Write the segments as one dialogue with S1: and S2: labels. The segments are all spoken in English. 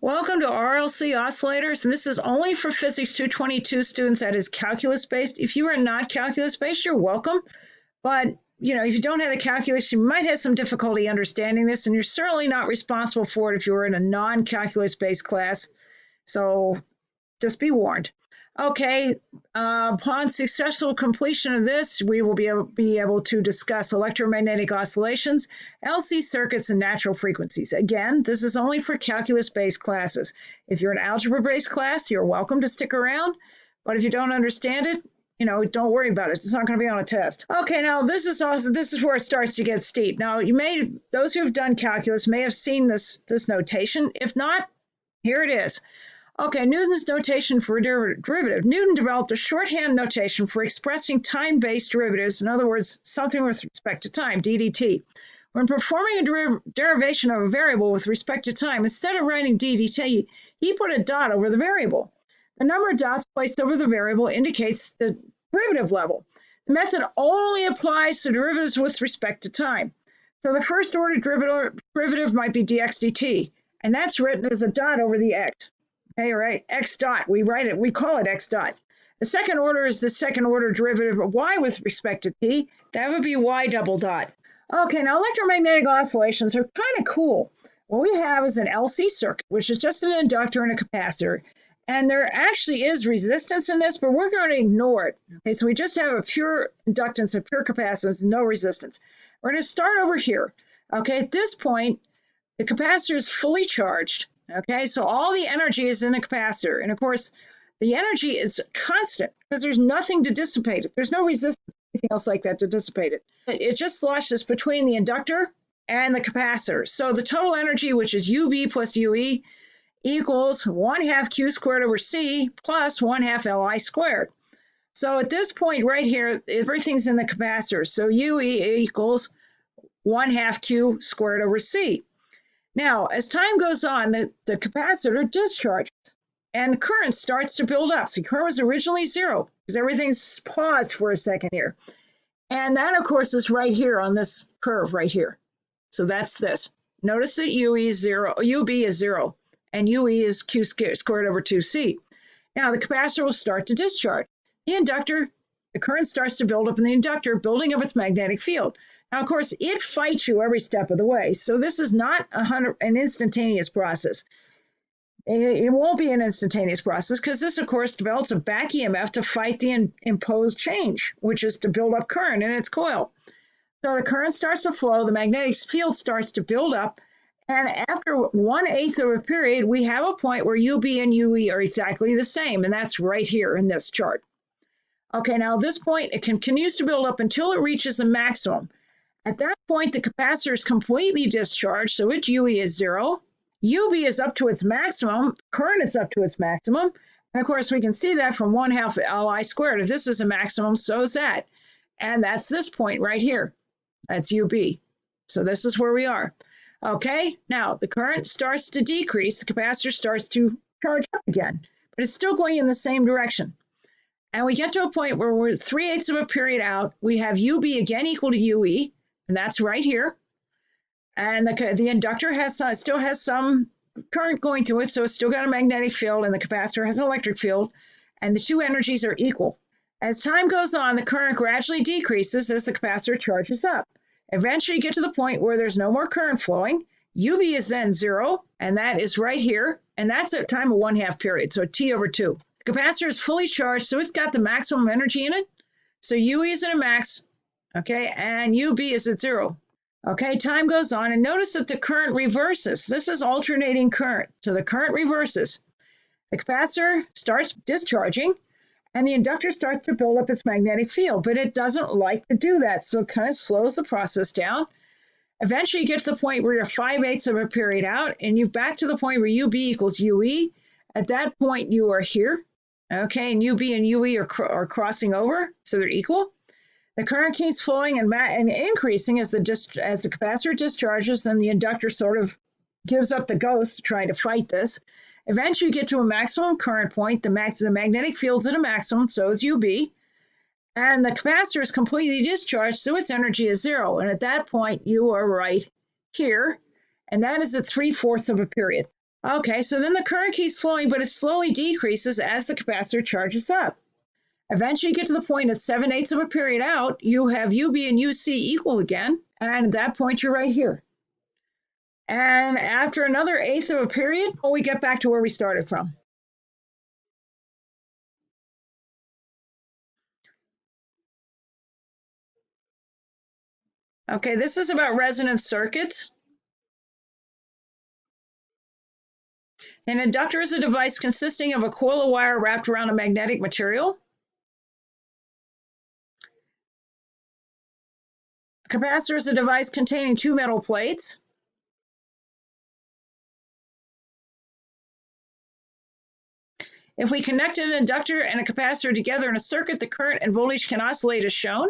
S1: Welcome to RLC Oscillators, and this is only for Physics 222 students. That is calculus-based. If you are not calculus-based, you're welcome. But, if you don't have the calculus, you might have some difficulty understanding this, and you're certainly not responsible for it if you were in a non-calculus-based class. So just be warned. Okay, upon successful completion of this, we will be able to discuss electromagnetic oscillations, LC circuits, and natural frequencies. Again, this is only for calculus-based classes. If you're an algebra-based class, you're welcome to stick around. But if you don't understand it, don't worry about it. It's not going to be on a test. Okay, now this is where it starts to get steep. Now, those who have done calculus may have seen this notation. If not, here it is. Okay, Newton's notation for a derivative. Newton developed a shorthand notation for expressing time-based derivatives, in other words, something with respect to time, ddt. When performing a derivation of a variable with respect to time, instead of writing ddt, he put a dot over the variable. The number of dots placed over the variable indicates the derivative level. The method only applies to derivatives with respect to time. So the first order derivative might be dx dt, and that's written as a dot over the x. Okay, right, x dot, we call it x dot. The second order is the second order derivative of y with respect to t. That would be y double dot. Okay, now electromagnetic oscillations are kind of cool. What we have is an LC circuit, which is just an inductor and a capacitor. And there actually is resistance in this, but we're going to ignore it. Okay, so we just have a pure inductance and pure capacitance, no resistance. We're going to start over here. Okay, at this point, the capacitor is fully charged. Okay, so all the energy is in the capacitor. And of course, the energy is constant because there's nothing to dissipate it. There's no resistance or anything else like that to dissipate it. It just sloshes between the inductor and the capacitor. So the total energy, which is UB plus UE, equals 1/2 Q squared over C plus 1/2 Li squared. So at this point right here, everything's in the capacitor. So UE equals 1/2 Q squared over C. Now, as time goes on, the capacitor discharges and current starts to build up. So current was originally 0 because everything's paused for a second here. And that, of course, is right here on this curve right here. So that's this. Notice that UB is 0, and UE is Q squared over 2C. Now, the capacitor will start to discharge. The current starts to build up in the inductor, building up its magnetic field. Now, of course, it fights you every step of the way. So this is not an instantaneous process. It won't be an instantaneous process because this, of course, develops a back EMF to fight the imposed change, which is to build up current in its coil. So the current starts to flow, the magnetic field starts to build up, and after 1/8 of a period, we have a point where UB and UE are exactly the same, and that's right here in this chart. Okay, now at this point, it continues to build up until it reaches a maximum. At that point, the capacitor is completely discharged, so its UE is 0. UB is up to its maximum, current is up to its maximum, and of course we can see that from 1/2 Li squared. If this is a maximum, so is that. And that's this point right here. That's UB. So this is where we are. Okay, now the current starts to decrease, the capacitor starts to charge up again, but it's still going in the same direction. And we get to a point where we're 3/8 of a period out, we have UB again equal to UE, and that's right here. And the inductor still has some current going through it, so it's still got a magnetic field, and the capacitor has an electric field, and the two energies are equal. As time goes on, the current gradually decreases as the capacitor charges up. Eventually, you get to the point where there's no more current flowing. UB is then 0, and that is right here, and that's at time of 1/2 period, so T over 2. The capacitor is fully charged, so it's got the maximum energy in it. So UE is at a max, okay, and UB is at 0. Okay, time goes on, and notice that the current reverses. This is alternating current, so the current reverses. The capacitor starts discharging, and the inductor starts to build up its magnetic field, but it doesn't like to do that, so it kind of slows the process down. Eventually, you get to the point where you're 5/8 of a period out, and you're back to the point where UB equals UE. At that point, you are here, okay, and UB and UE are crossing over, so they're equal. The current keeps flowing and increasing as the capacitor discharges, and the inductor sort of gives up the ghost trying to fight this. Eventually, you get to a maximum current point. The magnetic field's at a maximum, so is UB. And the capacitor is completely discharged, so its energy is 0. And at that point, you are right here. And that is at 3/4 of a period. Okay, so then the current keeps flowing, but it slowly decreases as the capacitor charges up. Eventually you get to the point at 7/8 of a period out, you have UB and UC equal again, and at that point you're right here. And after another eighth of a period, we get back to where we started from. Okay, this is about resonance circuits. An inductor is a device consisting of a coil of wire wrapped around a magnetic material. A capacitor is a device containing two metal plates. If we connect an inductor and a capacitor together in a circuit, the current and voltage can oscillate as shown.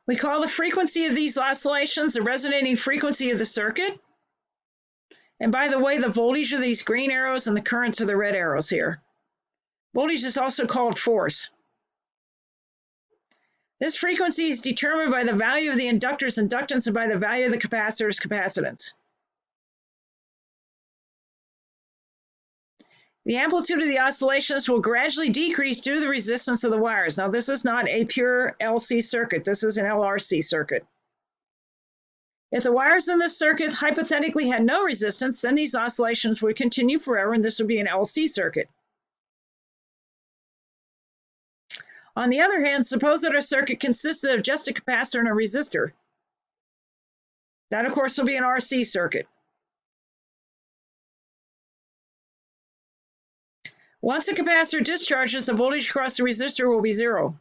S1: We call the frequency of these oscillations the resonating frequency of the circuit. And by the way, the voltage are these green arrows and the currents are the red arrows here. Voltage is also called force. This frequency is determined by the value of the inductor's inductance and by the value of the capacitor's capacitance. The amplitude of the oscillations will gradually decrease due to the resistance of the wires. Now, this is not a pure LC circuit. This is an LRC circuit. If the wires in this circuit hypothetically had no resistance, then these oscillations would continue forever, and this would be an LC circuit. On the other hand, suppose that our circuit consisted of just a capacitor and a resistor. That, of course, will be an RC circuit. Once the capacitor discharges, the voltage across the resistor will be zero.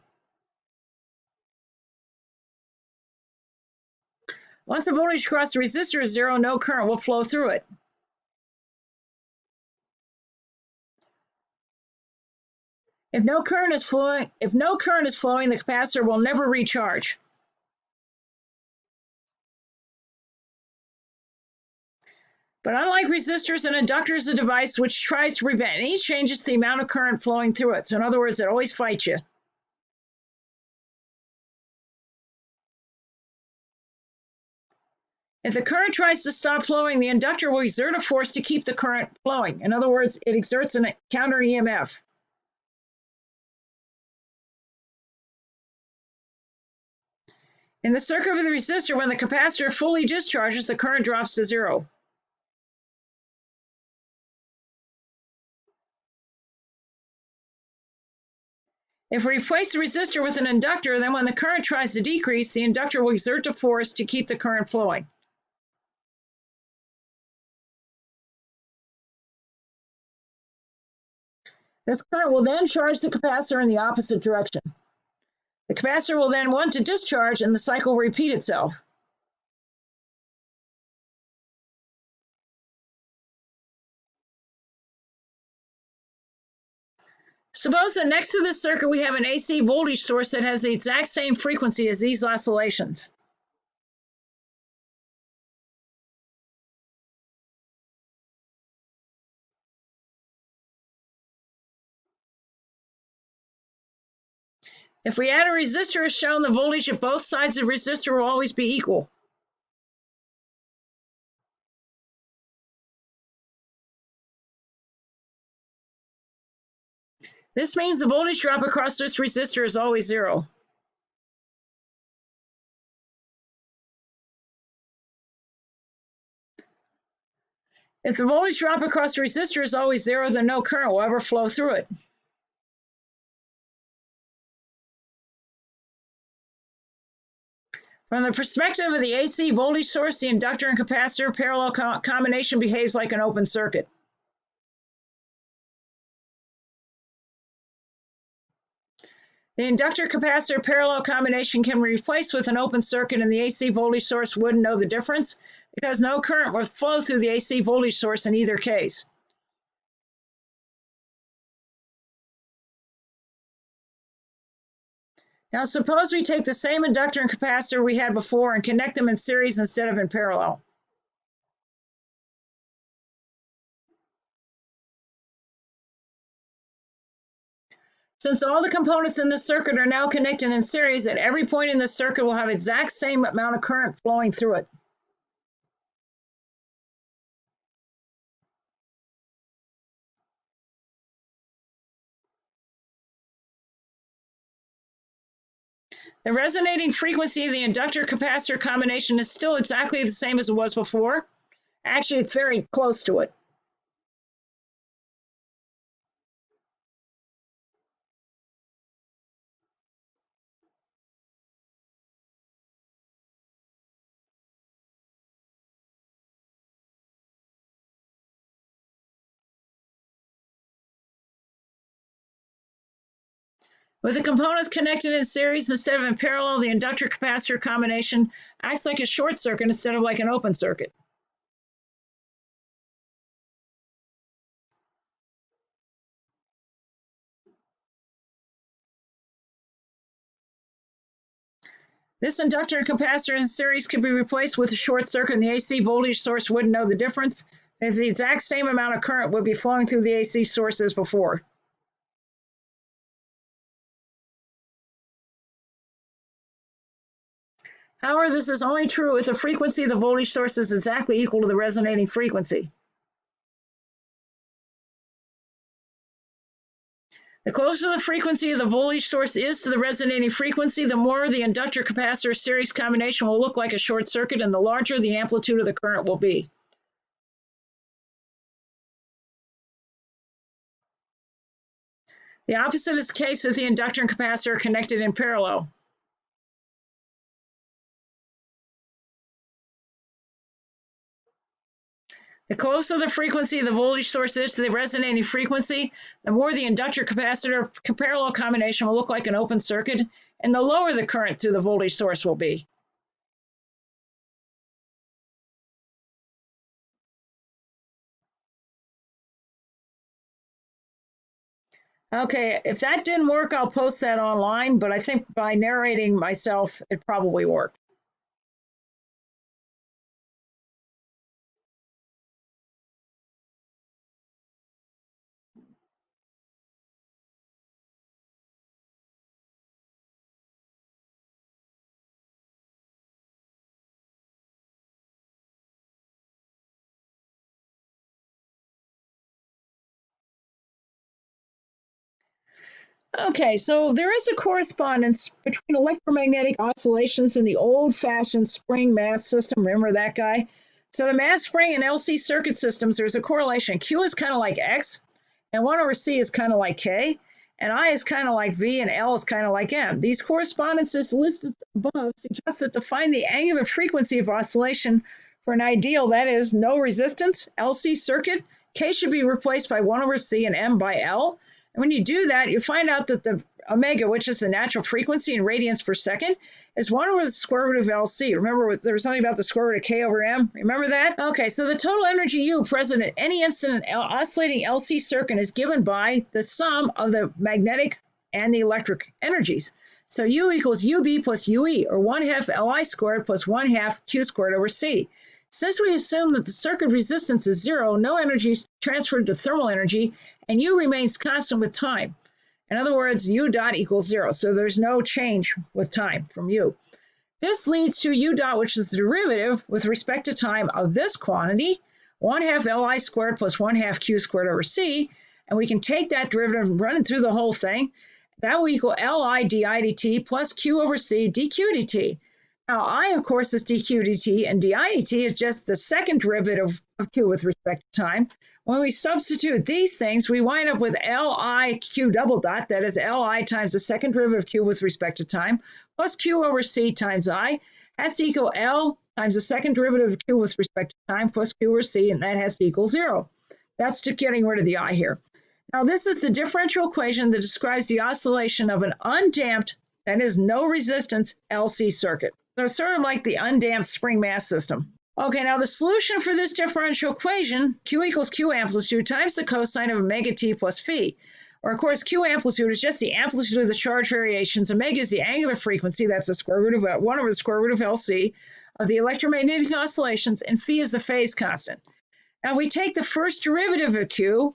S1: Once the voltage across the resistor is zero, no current will flow through it. If no current is flowing, the capacitor will never recharge. But unlike resistors, an inductor is a device which tries to prevent any changes to the amount of current flowing through it. So in other words, it always fights you. If the current tries to stop flowing, the inductor will exert a force to keep the current flowing. In other words, it exerts a counter EMF. In the circuit of the resistor, when the capacitor fully discharges, the current drops to zero. If we replace the resistor with an inductor, then when the current tries to decrease, the inductor will exert a force to keep the current flowing. This current will then charge the capacitor in the opposite direction. The capacitor will then want to discharge and the cycle will repeat itself. Suppose that next to this circuit we have an AC voltage source that has the exact same frequency as these oscillations. If we add a resistor as shown, the voltage of both sides of the resistor will always be equal. This means the voltage drop across this resistor is always zero. If the voltage drop across the resistor is always zero, then no current will ever flow through it. From the perspective of the AC voltage source, the inductor and capacitor parallel combination behaves like an open circuit. The inductor-capacitor parallel combination can be replaced with an open circuit, and the AC voltage source wouldn't know the difference because no current will flow through the AC voltage source in either case. Now suppose we take the same inductor and capacitor we had before and connect them in series instead of in parallel. Since all the components in the circuit are now connected in series, at every point in the circuit will have exact same amount of current flowing through it. The resonating frequency of the inductor-capacitor combination is still exactly the same as it was before. Actually, it's very close to it. With the components connected in series instead of in parallel, the inductor-capacitor combination acts like a short circuit instead of like an open circuit. This inductor and capacitor in series could be replaced with a short circuit, and the AC voltage source wouldn't know the difference, as the exact same amount of current would be flowing through the AC source as before. However, this is only true if the frequency of the voltage source is exactly equal to the resonating frequency. The closer the frequency of the voltage source is to the resonating frequency, the more the inductor-capacitor series combination will look like a short circuit, and the larger the amplitude of the current will be. The opposite is the case if the inductor and capacitor are connected in parallel. The closer the frequency of the voltage source is to the resonating frequency, the more the inductor-capacitor parallel combination will look like an open circuit, and the lower the current through the voltage source will be. Okay, if that didn't work, I'll post that online, but I think by narrating myself, it probably worked. Okay, so there is a correspondence between electromagnetic oscillations and the old-fashioned spring mass system. Remember that guy? So the mass spring and LC circuit systems, there's a correlation. Q is kind of like X, and 1 over C is kind of like K, and I is kind of like V, and L is kind of like M. These correspondences listed above suggest that to find the angular frequency of oscillation for an ideal, that is, no resistance, LC circuit, K should be replaced by 1 over C and M by L. And when you do that, you find out that the omega, which is the natural frequency in radians per second, is 1 over the square root of LC. Remember, there was something about the square root of K over M? Remember that? Okay, so the total energy U present at any instant in an oscillating LC circuit is given by the sum of the magnetic and the electric energies. So U equals UB plus UE, or 1/2 Li squared plus 1/2 Q squared over C. Since we assume that the circuit resistance is 0, no energy is transferred to thermal energy, and U remains constant with time. In other words, U dot equals 0, so there's no change with time from U. This leads to U dot, which is the derivative with respect to time of this quantity, 1/2 Li squared plus 1/2 Q squared over C, and we can take that derivative and run it through the whole thing. That will equal Li di dt plus Q over C dq dt. Now, I, of course, is dq dt, and di dt is just the second derivative of Q with respect to time. When we substitute these things, we wind up with Li Q double dot, that is Li times the second derivative of Q with respect to time, plus Q over C times I, has to equal L times the second derivative of Q with respect to time, plus Q over C, and that has to equal 0. That's just getting rid of the I here. Now, this is the differential equation that describes the oscillation of an undamped, that is no resistance, LC circuit. So it's sort of like the undamped spring mass system. Okay, now the solution for this differential equation, Q equals Q amplitude times the cosine of omega t plus phi. Or, of course, Q amplitude is just the amplitude of the charge variations. Omega is the angular frequency, that's the square root of 1 over the square root of LC of the electromagnetic oscillations, and phi is the phase constant. Now we take the first derivative of Q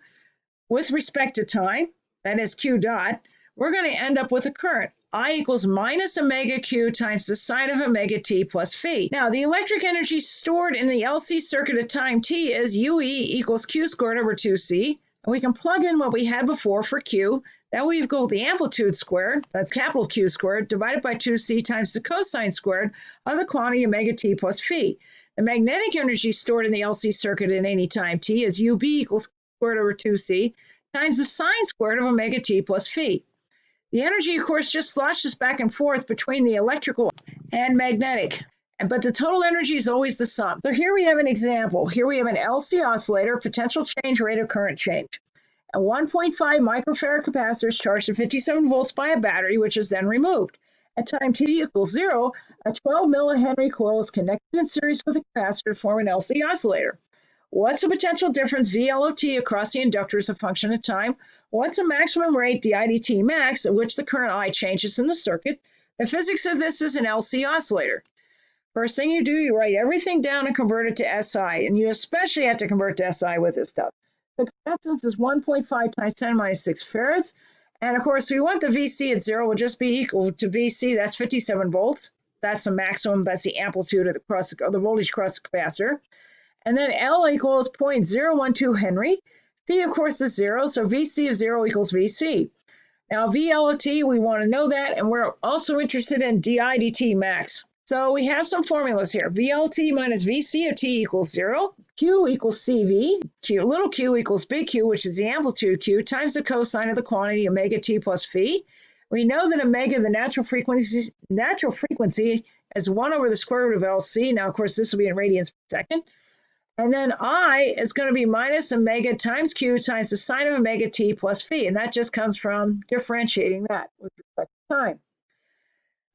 S1: with respect to time, that is Q dot. we're going to end up with a current. I equals minus omega Q times the sine of omega T plus phi. Now, the electric energy stored in the LC circuit at time T is UE equals Q squared over 2C. And we can plug in what we had before for Q. That we equal the amplitude squared, that's capital Q squared, divided by 2C times the cosine squared of the quantity omega T plus phi. The magnetic energy stored in the LC circuit at any time T is UB equals Q squared over 2C times the sine squared of omega T plus phi. The energy, of course, just sloshes back and forth between the electrical and magnetic, but the total energy is always the sum. So here we have an example. Here we have an LC oscillator, potential change rate of current change. A 1.5 microfarad capacitor is charged at 57 volts by a battery, which is then removed. At time t equals 0, a 12 millihenry coil is connected in series with a capacitor to form an LC oscillator. What's the potential difference VL of t across the inductor as a function of time? What's the maximum rate di dt max at which the current I changes in the circuit? The physics of this is an LC oscillator. First thing you do, you write everything down and convert it to SI, and you especially have to convert to SI with this stuff. The capacitance is 1.5 times 10 minus 6 farads, and of course we want the VC at 0 will just be equal to VC, that's 57 volts. That's the maximum, that's the amplitude of the voltage across the capacitor. And then L equals 0.012 Henry. V, of course, is 0, so VC of 0 equals VC. Now, VL of t, we want to know that, and we're also interested in di dt max. So we have some formulas here. VLT minus VC of t equals 0. Q equals CV. Little q equals big Q, which is the amplitude Q, times the cosine of the quantity omega t plus phi. We know that omega, the natural frequency, is 1 over the square root of LC. Now, of course, this will be in radians per second. And then I is going to be minus omega times Q times the sine of omega t plus phi. And that just comes from differentiating that with respect to time.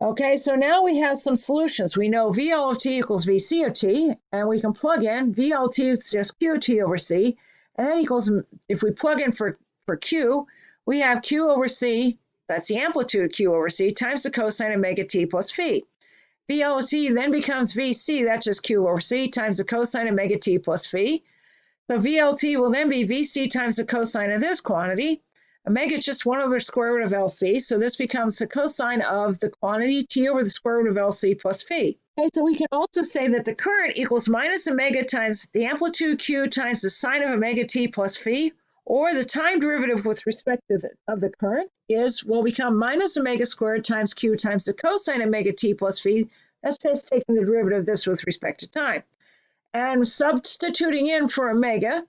S1: Okay, so now we have some solutions. We know VL of t equals VC of t, and we can plug in VLT is just QT over C, and that equals, if we plug in for Q, we have Q over C, that's the amplitude Q over C, times the cosine omega t plus phi. VL of t then becomes VC, that's just Q over C, times the cosine omega t plus phi. So VLT will then be VC times the cosine of this quantity. Omega is just 1 over the square root of LC, so this becomes the cosine of the quantity T over the square root of LC plus phi. Okay, so we can also say that the current equals minus omega times the amplitude Q times the sine of omega T plus phi, or the time derivative with respect to the current will become minus omega squared times Q times the cosine omega T plus phi. That's just taking the derivative of this with respect to time. And substituting in for omega,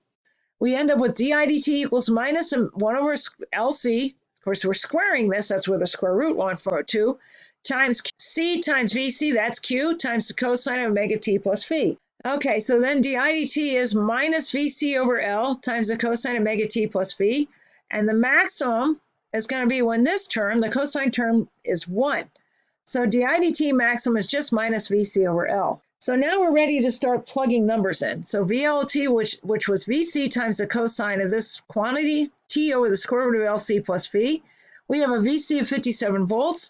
S1: we end up with di dt equals minus 1 over LC. Of course, we're squaring this. That's where the square root 142 times C times VC, that's Q, times the cosine of omega t plus phi. Okay, so then di dt is minus VC over L times the cosine of omega t plus phi. And the maximum is going to be when this term, the cosine term, is 1. So di dt maximum is just minus VC over L. So now we're ready to start plugging numbers in. So VLT, which was VC times the cosine of this quantity, T over the square root of LC plus phi. We have a VC of 57 volts.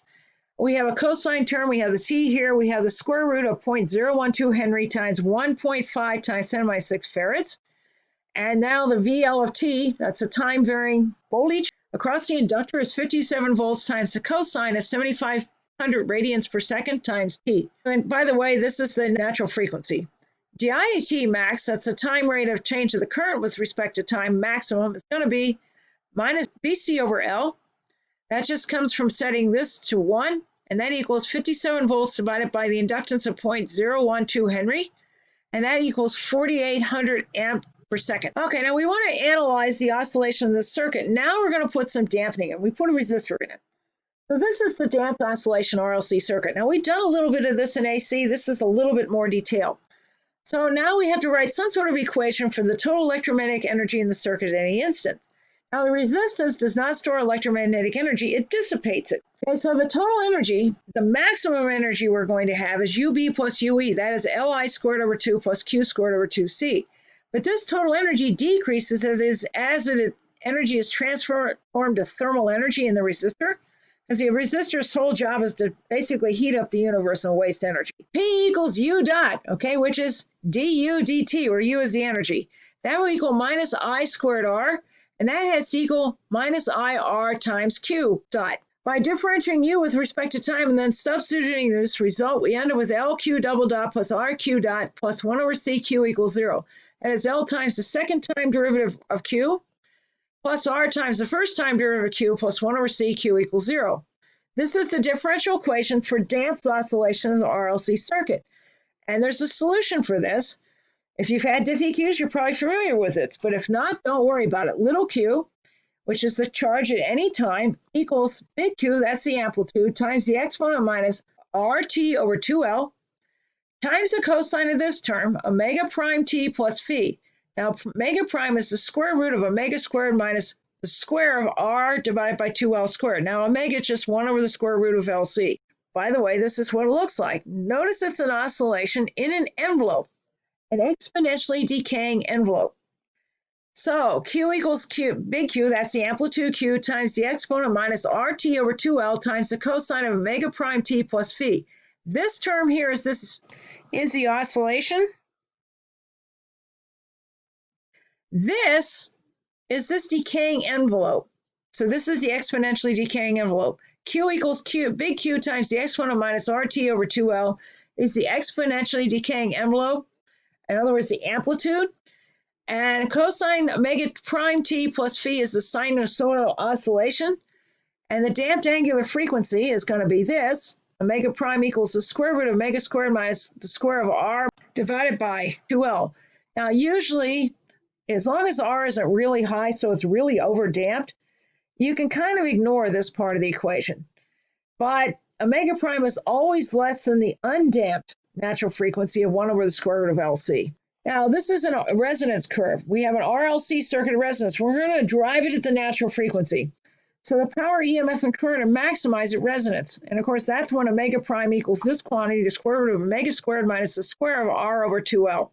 S1: We have a cosine term. We have the C here. We have the square root of 0.012 Henry times 1.5 times 10 to the 6 farads. And now the VL of T, that's a time varying voltage across the inductor, is 57 volts times the cosine of 7500 radians per second times t. And by the way, this is the natural frequency. Di dt max, that's the time rate of change of the current with respect to time maximum, is going to be minus VC over L. That just comes from setting this to 1, and that equals 57 volts divided by the inductance of 0.012 Henry, and that equals 4800 amp per second. Okay, now we want to analyze the oscillation of this circuit. Now we're going to put some dampening in. We put a resistor in it. So this is the damped oscillation RLC circuit. Now we've done a little bit of this in AC. This is a little bit more detailed. So now we have to write some sort of equation for the total electromagnetic energy in the circuit at any instant. Now the resistance does not store electromagnetic energy, it dissipates it. Okay, so the total energy, the maximum energy we're going to have is UB plus UE. That is Li squared over 2 plus Q squared over 2C. But this total energy decreases as energy is transformed to thermal energy in the resistor. Because the resistor's whole job is to basically heat up the universe and waste energy. P equals U dot, okay, which is du dt, where U is the energy. That will equal minus I squared R. And that has to equal minus IR times Q dot. By differentiating U with respect to time and then substituting this result, we end up with LQ double dot plus RQ dot plus 1 over CQ equals 0. That is L times the second time derivative of Q plus R times the first time derivative of Q plus 1 over CQ equals 0. This is the differential equation for damped oscillations of the RLC circuit. And there's a solution for this. If you've had diff EQs, you're probably familiar with it. But if not, don't worry about it. Little q, which is the charge at any time, equals big Q, that's the amplitude, times the exponent minus RT over 2L, times the cosine of this term, omega prime t plus phi. Now, omega prime is the square root of omega squared minus the square of R divided by 2L squared. Now, omega is just 1 over the square root of LC. By the way, this is what it looks like. Notice it's an oscillation in an envelope, an exponentially decaying envelope. So Q equals Q, big Q, that's the amplitude Q, times the exponent minus RT over 2L times the cosine of omega prime t plus phi. This term here is the oscillation. This is this decaying envelope. So this is the exponentially decaying envelope. Q equals Q, big Q times the exponent minus RT over 2L is the exponentially decaying envelope. In other words, the amplitude. And cosine omega prime t plus phi is the sinusoidal oscillation. And the damped angular frequency is going to be this. Omega prime equals the square root of omega squared minus the square of R divided by 2L. Now, usually, as long as R isn't really high, so it's really overdamped, you can kind of ignore this part of the equation. But omega prime is always less than the undamped natural frequency of 1 over the square root of LC. Now, this is a resonance curve. We have an RLC circuit resonance. We're going to drive it at the natural frequency. So the power, EMF, and current are maximized at resonance. And of course, that's when omega prime equals this quantity, the square root of omega squared minus the square of R over 2L,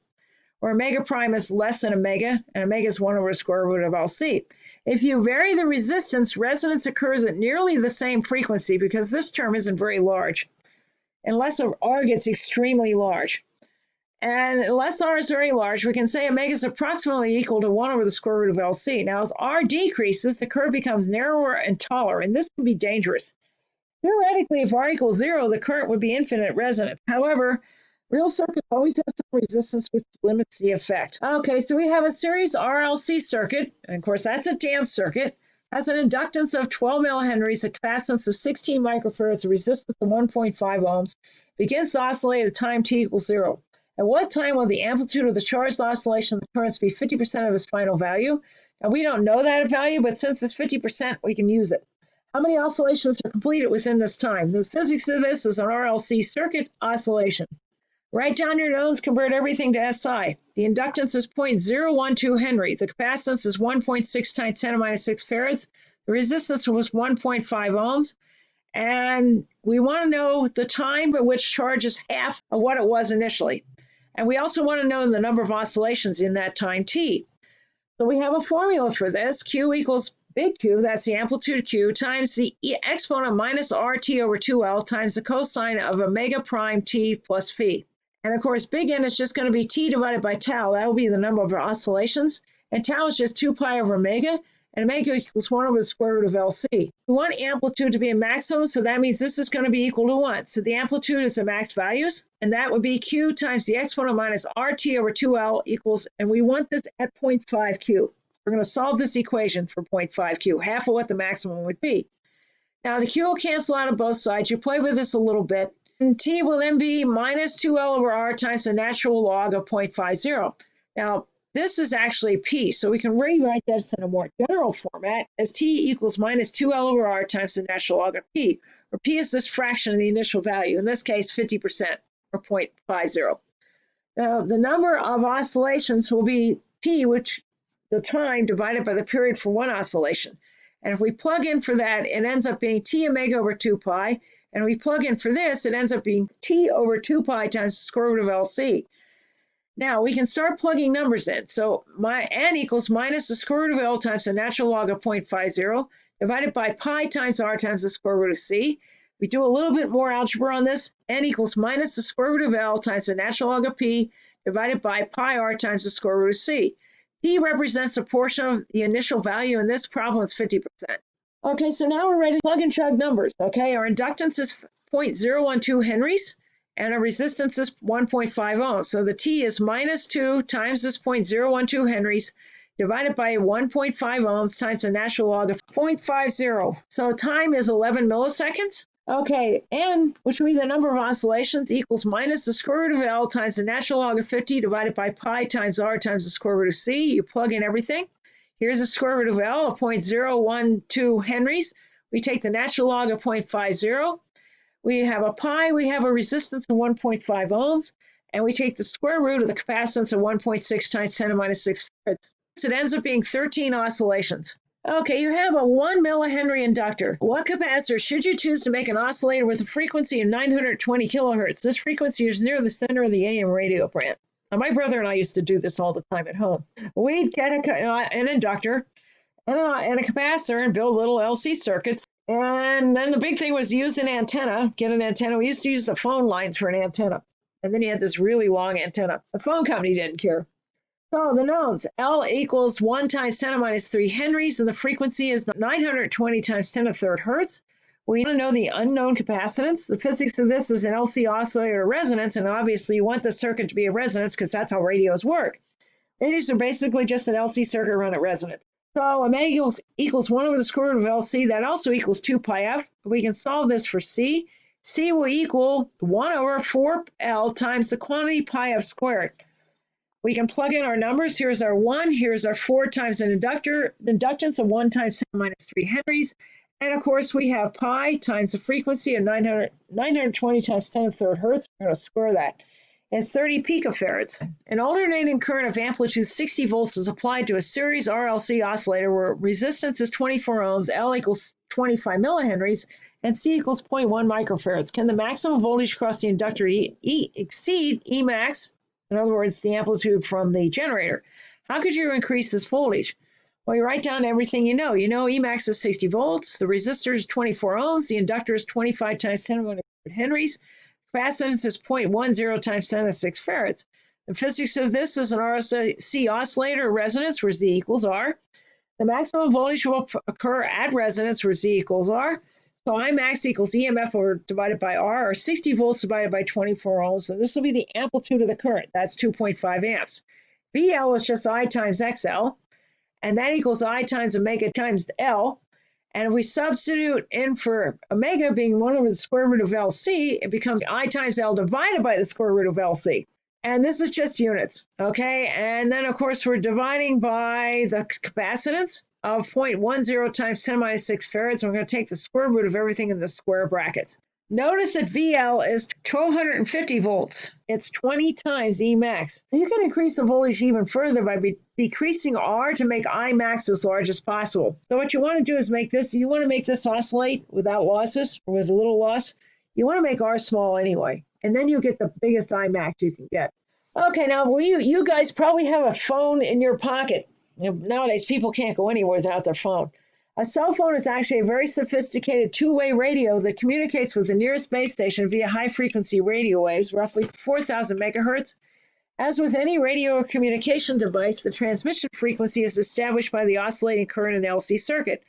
S1: where omega prime is less than omega, and omega is 1 over the square root of LC. If you vary the resistance, resonance occurs at nearly the same frequency because this term isn't very large, unless R gets extremely large. And unless R is very large, we can say omega is approximately equal to 1 over the square root of LC. Now, as R decreases, the curve becomes narrower and taller, and this can be dangerous. Theoretically, if R equals 0, the current would be infinite resonance. However, real circuits always have some resistance, which limits the effect. Okay, so we have a series RLC circuit, and of course, that's a damped circuit, has an inductance of 12 millihenries, a capacitance of 16 microfarads, a resistance of 1.5 ohms, begins to oscillate at time t equals 0. At what time will the amplitude of the charged oscillation of the currents be 50% of its final value? Now, we don't know that value, but since it's 50%, we can use it. How many oscillations are completed within this time? The physics of this is an RLC circuit oscillation. Write down your nodes, convert everything to SI. The inductance is 0.012 Henry. The capacitance is 1.6 times 10 to minus 6 farads. The resistance was 1.5 ohms. And we want to know the time by which charge is half of what it was initially. And we also want to know the number of oscillations in that time t. So we have a formula for this. Q equals big Q, that's the amplitude Q, times the exponent minus RT over 2L times the cosine of omega prime t plus phi. And of course, big N is just going to be t divided by tau. That will be the number of oscillations. And tau is just 2 pi over omega. And omega equals 1 over the square root of LC. We want amplitude to be a maximum, so that means this is going to be equal to 1. So the amplitude is the max values, and that would be Q times the exponent minus RT over 2L equals, and we want this at 0.5 Q. We're going to solve this equation for 0.5 Q, half of what the maximum would be. Now the Q will cancel out on both sides. You play with this a little bit. And T will then be minus 2L over R times the natural log of 0.50. Now, this is actually P, so we can rewrite this in a more general format as T equals minus 2L over R times the natural log of P, where P is this fraction of the initial value, in this case 50%, or 0.50. Now, the number of oscillations will be T, which the time divided by the period for one oscillation. And if we plug in for that, it ends up being T omega over 2 pi, and if we plug in for this, it ends up being T over 2 pi times the square root of LC. Now, we can start plugging numbers in. So my N equals minus the square root of L times the natural log of 0.50 divided by pi times R times the square root of C. We do a little bit more algebra on this. N equals minus the square root of L times the natural log of P divided by pi R times the square root of C. P represents a portion of the initial value. In this problem, it's 50%. Okay, so now we're ready to plug and chug numbers. Okay, our inductance is 0.012 henries, and our resistance is 1.5 ohms. So the T is minus 2 times this 0.012 henries divided by 1.5 ohms times the natural log of 0.50. So time is 11 milliseconds. Okay, N, which would be the number of oscillations, equals minus the square root of L times the natural log of 50 divided by pi times R times the square root of C. You plug in everything. Here's the square root of L of 0.012 henries. We take the natural log of 0.50. We have a pi, we have a resistance of 1.5 ohms, and we take the square root of the capacitance of 1.6 times 10 to minus 6 farads. So it ends up being 13 oscillations. Okay, you have a 1 millihenry inductor. What capacitor should you choose to make an oscillator with a frequency of 920 kilohertz? This frequency is near the center of the AM radio band. Now, my brother and I used to do this all the time at home. We'd get an inductor and a capacitor and build little LC circuits. And then the big thing was use an antenna, get an antenna. We used to use the phone lines for an antenna. And then you had this really long antenna. The phone company didn't care. So the knowns, L equals 1 times 10 to minus 3 henries, and the frequency is 920 times 10 to the third hertz. We want to know the unknown capacitance. The physics of this is an LC oscillator resonance, and obviously you want the circuit to be a resonance because that's how radios work. Radios are basically just an LC circuit run at resonance. So omega equals 1 over the square root of LC. That also equals 2 pi f. We can solve this for C. C will equal 1 over 4L times the quantity pi f squared. We can plug in our numbers. Here's our 1. Here's our 4 times an inductance of 1 times 10 minus 3 henries. And, of course, we have pi times the frequency of 920 times 10 to the third hertz. We're going to square that. It's 30 picofarads. An alternating current of amplitude 60 volts is applied to a series RLC oscillator where resistance is 24 ohms, L equals 25 millihenries, and C equals 0.1 microfarads. Can the maximum voltage across the inductor exceed Emax? In other words, the amplitude from the generator. How could you increase this voltage? Well, you write down everything you know. You know Emax is 60 volts, the resistor is 24 ohms, the inductor is 25 times 10 to the 100 henries, capacitance is 0.10 times 10 to the 6 farads. The physics of this is an RLC oscillator resonance where Z equals R. The maximum voltage will occur at resonance where Z equals R. So Imax equals EMF divided by R, or 60 volts divided by 24 ohms. So this will be the amplitude of the current. That's 2.5 amps. VL is just I times XL, and that equals I times omega times L. And if we substitute in for omega being 1 over the square root of LC, it becomes I times L divided by the square root of LC. And this is just units, okay? And then, of course, we're dividing by the capacitance of 0.10 times 10 minus 6 farads. And we're going to take the square root of everything in the square brackets. Notice that VL is 1250 volts. It's 20 times Emax. You can increase the voltage even further by decreasing R to make Imax as large as possible. So what you want to do is make this, you want to make this oscillate without losses, or with a little loss. You want to make R small anyway, and then you get the biggest Imax you can get. Okay, now you guys probably have a phone in your pocket. Nowadays, people can't go anywhere without their phone. A cell phone is actually a very sophisticated two-way radio that communicates with the nearest base station via high-frequency radio waves, roughly 4,000 megahertz. As with any radio or communication device, the transmission frequency is established by the oscillating current in the LC circuit.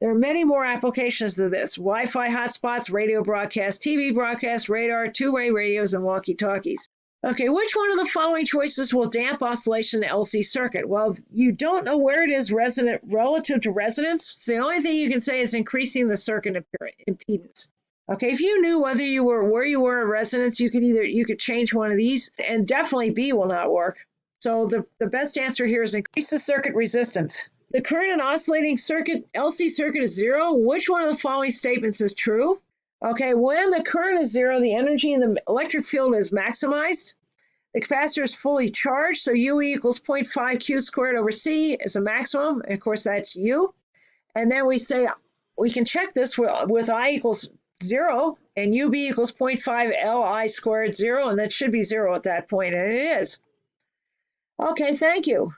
S1: There are many more applications of this: Wi-Fi hotspots, radio broadcasts, TV broadcasts, radar, two-way radios, and walkie-talkies. Okay, which one of the following choices will damp oscillation in the LC circuit? Well, you don't know where it is resonant relative to resonance. So the only thing you can say is increasing the circuit impedance. Okay, if you knew where you were at resonance, you could change one of these, and definitely B will not work. So the best answer here is increase the circuit resistance. The current in oscillating circuit, LC circuit, is 0. Which one of the following statements is true? Okay, when the current is 0, the energy in the electric field is maximized. The capacitor is fully charged, so U equals 0.5 Q squared over C is a maximum, and of course that's U. And then we say, we can check this with I equals 0, and UB equals 0.5 Li squared 0, and that should be 0 at that point, and it is. Okay, thank you.